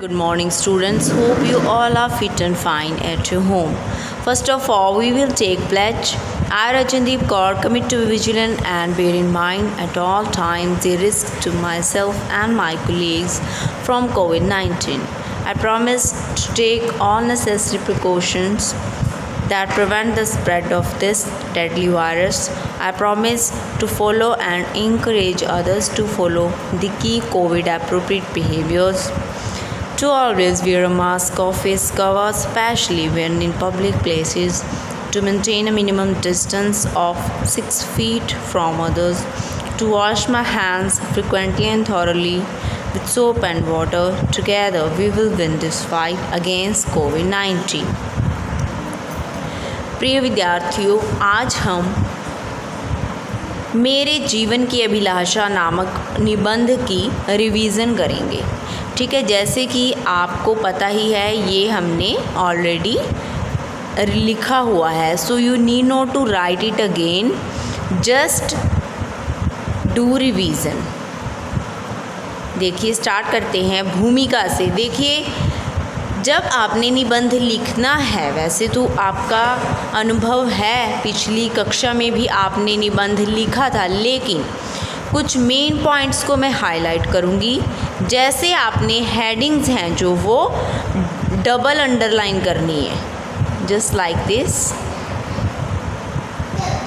Good morning, students. Hope you all are fit and fine at your home. First of all, we will take pledge. I, Rachandeep Kaur, commit to be vigilant and bear in mind at all times the risk to myself and my colleagues from COVID-19. I promise to take all necessary precautions that prevent the spread of this deadly virus. I promise to follow and encourage others to follow the key COVID appropriate behaviors. To always wear a mask or face cover, especially when in public places, to maintain a minimum distance of 6 feet from others, to wash my hands frequently and thoroughly with soap and water. Together we will win this fight against COVID-19. प्रिय विद्यार्थियों, आज हम मेरे जीवन की अभिलाषा नामक निबंध की रिवीजन करेंगे। ठीक है, जैसे कि आपको पता ही है ये हमने ऑलरेडी लिखा हुआ है, so you need not to write it again, just do revision. देखिए, स्टार्ट करते हैं भूमिका से। देखिए, जब आपने निबंध लिखना है, वैसे तो आपका अनुभव है पिछली कक्षा में भी आपने निबंध लिखा था, लेकिन कुछ मेन पॉइंट्स को मैं हाईलाइट करूँगी। जैसे आपने हेडिंग्स हैं जो वो डबल अंडरलाइन करनी है, जस्ट लाइक दिस।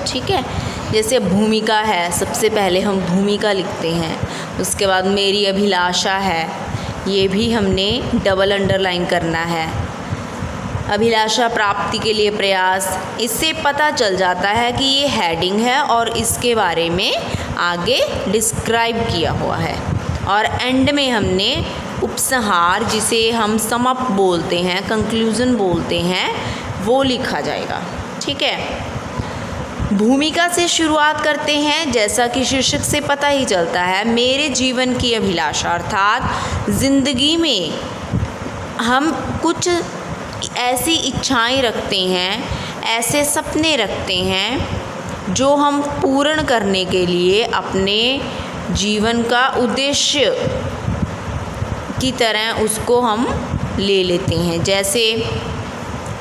ठीक है, जैसे भूमिका है, सबसे पहले हम भूमिका लिखते हैं, उसके बाद मेरी अभिलाषा है, ये भी हमने डबल अंडरलाइन करना है। अभिलाषा प्राप्ति के लिए प्रयास, इससे पता चल जाता है कि ये हेडिंग है और इसके बारे में आगे डिस्क्राइब किया हुआ है। और एंड में हमने उपसंहार, जिसे हम सम अप बोलते हैं, कंक्लूज़न बोलते हैं, वो लिखा जाएगा। ठीक है, भूमिका से शुरुआत करते हैं। जैसा कि शीर्षक से पता ही चलता है, मेरे जीवन की अभिलाषा, अर्थात ज़िंदगी में हम कुछ ऐसी इच्छाएं रखते हैं, ऐसे सपने रखते हैं जो हम पूर्ण करने के लिए अपने जीवन का उद्देश्य की तरह उसको हम ले लेते हैं। जैसे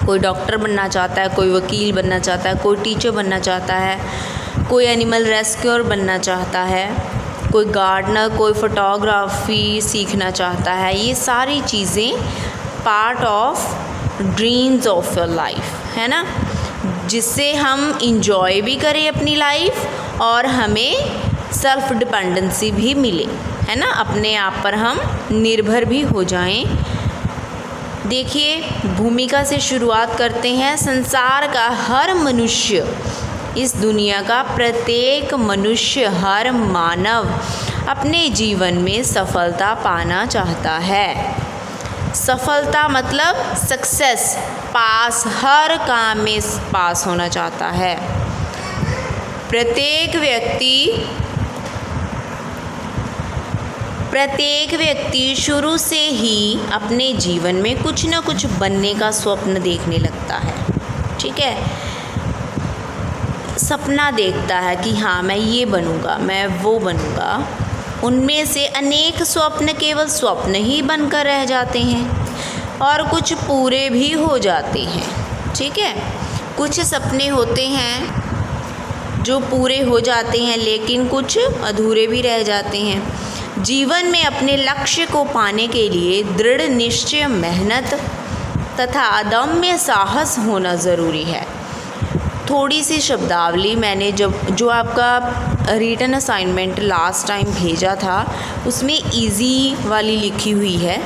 कोई डॉक्टर बनना चाहता है, कोई वकील बनना चाहता है, कोई टीचर बनना चाहता है, कोई एनिमल रेस्क्यूअर बनना चाहता है, कोई गार्डनर, कोई फोटोग्राफी सीखना चाहता है। ये सारी चीज़ें part of dreams of your life है ना, जिससे हम इंजॉय भी करें अपनी लाइफ और हमें सेल्फ डिपेंडेंसी भी मिले, है ना, अपने आप पर हम निर्भर भी हो जाएं। देखिए, भूमिका से शुरुआत करते हैं। संसार का हर मनुष्य, इस दुनिया का प्रत्येक मनुष्य, हर मानव अपने जीवन में सफलता पाना चाहता है। सफलता मतलब सक्सेस, पास, हर काम में पास होना चाहता है। प्रत्येक व्यक्ति शुरू से ही अपने जीवन में कुछ न कुछ बनने का स्वप्न देखने लगता है। ठीक है, सपना देखता है कि हाँ, मैं ये बनूँगा, मैं वो बनूँगा। उनमें से अनेक स्वप्न केवल स्वप्न ही बनकर रह जाते हैं और कुछ पूरे भी हो जाते हैं। ठीक है, कुछ सपने होते हैं जो पूरे हो जाते हैं, लेकिन कुछ अधूरे भी रह जाते हैं। जीवन में अपने लक्ष्य को पाने के लिए दृढ़ निश्चय, मेहनत तथा अदम्य साहस होना ज़रूरी है। थोड़ी सी शब्दावली मैंने जो आपका रिटन असाइनमेंट लास्ट टाइम भेजा था, उसमें इजी वाली लिखी हुई है।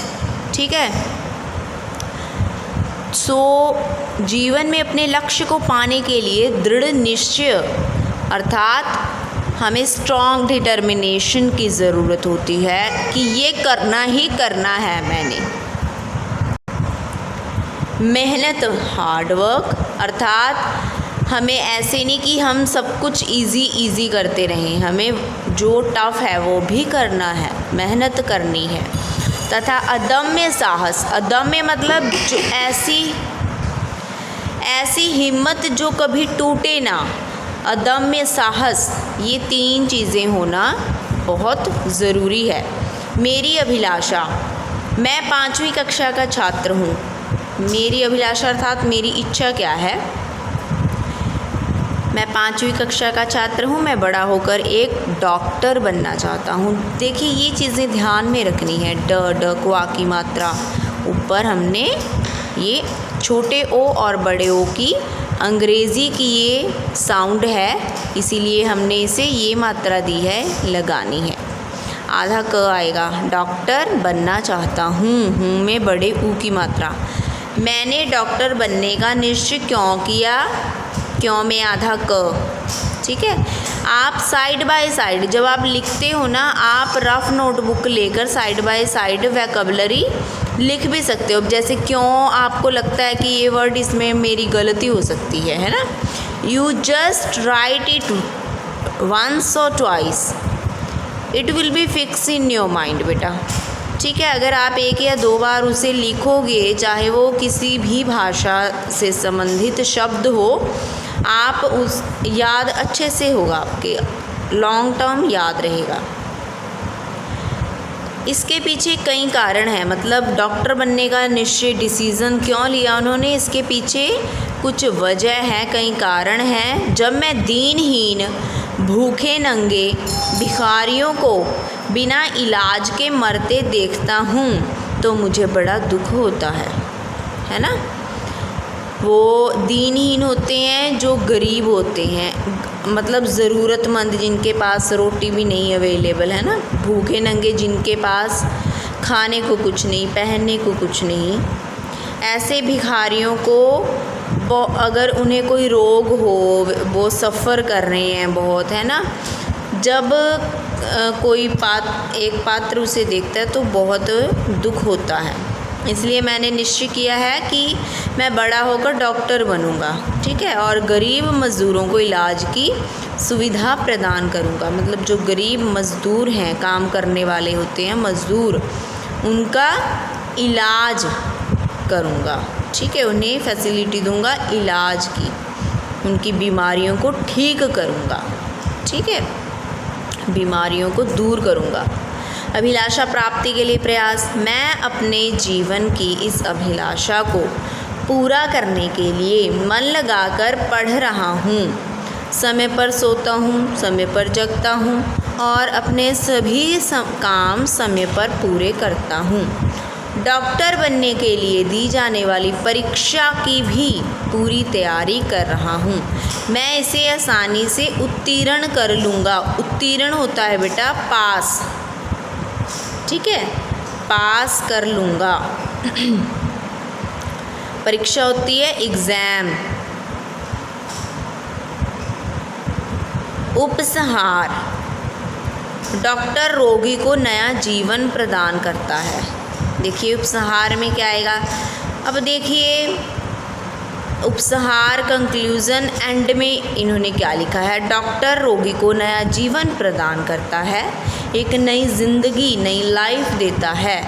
ठीक है, सो जीवन में अपने लक्ष्य को पाने के लिए दृढ़ निश्चय, अर्थात हमें स्ट्रॉन्ग डिटर्मिनेशन की ज़रूरत होती है कि ये करना ही करना है मैंने। मेहनत, हार्ड वर्क, अर्थात हमें ऐसे नहीं कि हम सब कुछ इजी करते रहें, हमें जो टफ़ है वो भी करना है, मेहनत करनी है। तथा अदम्य साहस, अदम्य मतलब जो ऐसी हिम्मत जो कभी टूटे ना, अदम्य साहस, ये तीन चीज़ें होना बहुत ज़रूरी है। मेरी अभिलाषा, मैं 5वीं कक्षा का छात्र हूँ। मेरी अभिलाषा अर्थात मेरी इच्छा क्या है? मैं 5वीं कक्षा का छात्र हूँ, मैं बड़ा होकर एक डॉक्टर बनना चाहता हूँ। देखिए ये चीज़ें ध्यान में रखनी है। ड क्वा की मात्रा ऊपर हमने ये छोटे ओ और बड़े ओ की अंग्रेज़ी की ये साउंड है, इसीलिए हमने इसे ये मात्रा दी है, लगानी है। आधा क आएगा, डॉक्टर बनना चाहता हूँ में बड़े ऊ की मात्रा। मैंने डॉक्टर बनने का निश्चय क्यों किया? क्यों में आधा क। ठीक है। आप साइड बाय साइड जब आप लिखते हो ना, आप रफ नोटबुक लेकर साइड बाय साइड वैकेबलरी लिख भी सकते हो। जैसे क्यों आपको लगता है कि ये वर्ड इसमें मेरी गलती हो सकती है ना, you just write it once और twice, it will be fix in your mind बेटा। ठीक है। अगर आप 1 या 2 बार उसे लिखोगे, चाहे वो किसी भी भाषा से संबंधित शब्द हो, आप उस याद अच्छे से होगा, आपके लॉन्ग टर्म याद रहेगा। इसके पीछे कई कारण हैं, मतलब डॉक्टर बनने का निश्चय डिसीज़न क्यों लिया उन्होंने, इसके पीछे कुछ वजह है, कई कारण हैं। जब मैं दीनहीन, भूखे नंगे भिखारियों को बिना इलाज के मरते देखता हूँ तो मुझे बड़ा दुख होता है ना। वो दीनहीन होते हैं जो गरीब होते हैं, मतलब ज़रूरतमंद, जिनके पास रोटी भी नहीं अवेलेबल है ना। भूखे नंगे, जिनके पास खाने को कुछ नहीं, पहनने को कुछ नहीं। ऐसे भिखारियों को अगर उन्हें कोई रोग हो, वो सफ़र कर रहे हैं बहुत, है ना, जब कोई एक पात्र उसे देखता है तो बहुत दुख होता है। इसलिए मैंने निश्चय किया है कि मैं बड़ा होकर डॉक्टर बनूंगा। ठीक है। और गरीब मज़दूरों को इलाज की सुविधा प्रदान करूंगा, मतलब जो गरीब मज़दूर हैं, काम करने वाले होते हैं मज़दूर, उनका इलाज करूंगा। ठीक है। उन्हें फैसिलिटी दूंगा इलाज की, उनकी बीमारियों को ठीक करूंगा। ठीक है। बीमारियों को दूर करूंगा। अभिलाषा प्राप्ति के लिए प्रयास। मैं अपने जीवन की इस अभिलाषा को पूरा करने के लिए मन लगाकर पढ़ रहा हूँ, समय पर सोता हूँ, समय पर जगता हूँ और अपने सभी काम समय पर पूरे करता हूँ। डॉक्टर बनने के लिए दी जाने वाली परीक्षा की भी पूरी तैयारी कर रहा हूँ। मैं इसे आसानी से उत्तीर्ण कर लूँगा। उत्तीर्ण होता है बेटा पास। ठीक है। पास कर लूँगा। परीक्षा होती है एग्ज़ाम। उपसंहार। डॉक्टर रोगी को नया जीवन प्रदान करता है। देखिए उपसंहार में क्या आएगा। अब देखिए उपसंहार कंक्लूज़न एंड में इन्होंने क्या लिखा है, डॉक्टर रोगी को नया जीवन प्रदान करता है, एक नई ज़िंदगी, नई लाइफ देता है।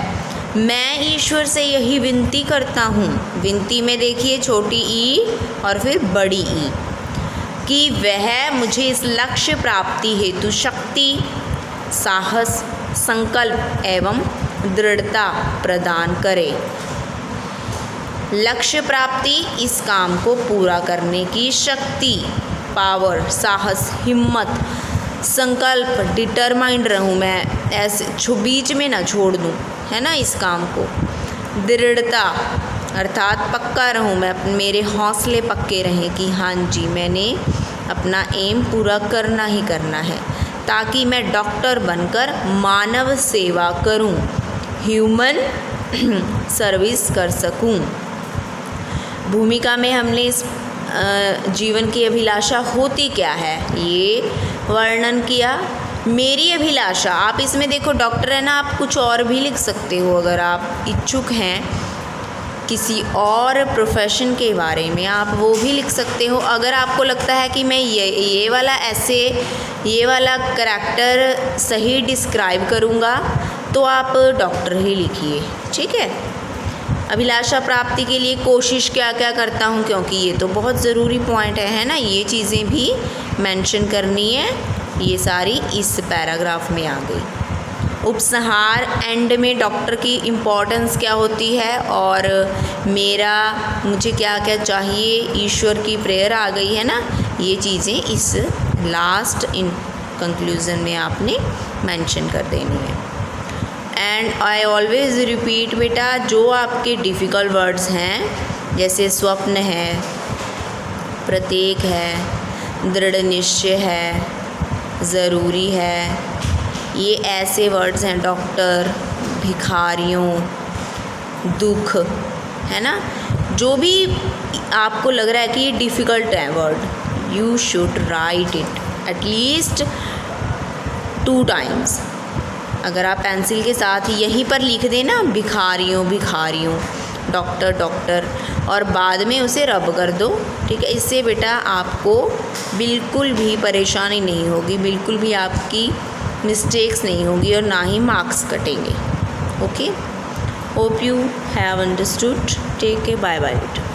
मैं ईश्वर से यही विनती करता हूँ। विनती में देखिए छोटी ई और फिर बड़ी ई, कि वह मुझे इस लक्ष्य प्राप्ति हेतु शक्ति, साहस, संकल्प एवं दृढ़ता प्रदान करे। लक्ष्य प्राप्ति, इस काम को पूरा करने की शक्ति, पावर, साहस, हिम्मत, संकल्प, डिटरमाइंड रहूँ मैं, ऐसे बीच में ना छोड़ दूँ, है ना, इस काम को। दृढ़ता अर्थात पक्का रहूँ मैं, मेरे हौसले पक्के रहें कि हाँ जी मैंने अपना एम पूरा करना ही करना है, ताकि मैं डॉक्टर बनकर मानव सेवा करूं, ह्यूमन सर्विस कर सकूं। भूमिका में हमने इस जीवन की अभिलाषा होती क्या है ये वर्णन किया। मेरी अभिलाषा, आप इसमें देखो डॉक्टर है ना, आप कुछ और भी लिख सकते हो अगर आप इच्छुक हैं किसी और प्रोफेशन के बारे में, आप वो भी लिख सकते हो। अगर आपको लगता है कि मैं ये वाला ऐसे, ये वाला करैक्टर सही डिस्क्राइब करूँगा तो आप डॉक्टर ही लिखिए। ठीक है। अभिलाषा प्राप्ति के लिए कोशिश क्या क्या करता हूँ, क्योंकि ये तो बहुत ज़रूरी पॉइंट है ना, ये चीज़ें भी मेंशन करनी है। ये सारी इस पैराग्राफ में आ गई। उपसंहार एंड में डॉक्टर की इम्पोर्टेंस क्या होती है और मुझे क्या क्या चाहिए, ईश्वर की प्रेयर आ गई है ना, ये चीज़ें इस लास्ट इन कंक्लूज़न में आपने मेंशन कर देनी है। एंड आई ऑलवेज रिपीट बेटा, जो आपके डिफ़िकल्ट वर्ड्स हैं जैसे स्वप्न है, प्रत्येक है, दृढ़ निश्चय है, ज़रूरी है, ये ऐसे वर्ड्स हैं, डॉक्टर, भिखारियों, दुख, है ना, जो भी आपको लग रहा है कि ये डिफ़िकल्ट है word, you should write it at least 2 times. अगर आप पेंसिल के साथ यहीं पर लिख देना भिखारियों भिखारियों, डॉक्टर डॉक्टर, और बाद में उसे रब कर दो, ठीक है। इससे बेटा आपको बिल्कुल भी परेशानी नहीं होगी, बिल्कुल भी आपकी मिस्टेक्स नहीं होगी और ना ही मार्क्स कटेंगे। Okay, hope you have understood. Take care, bye bye बेटा।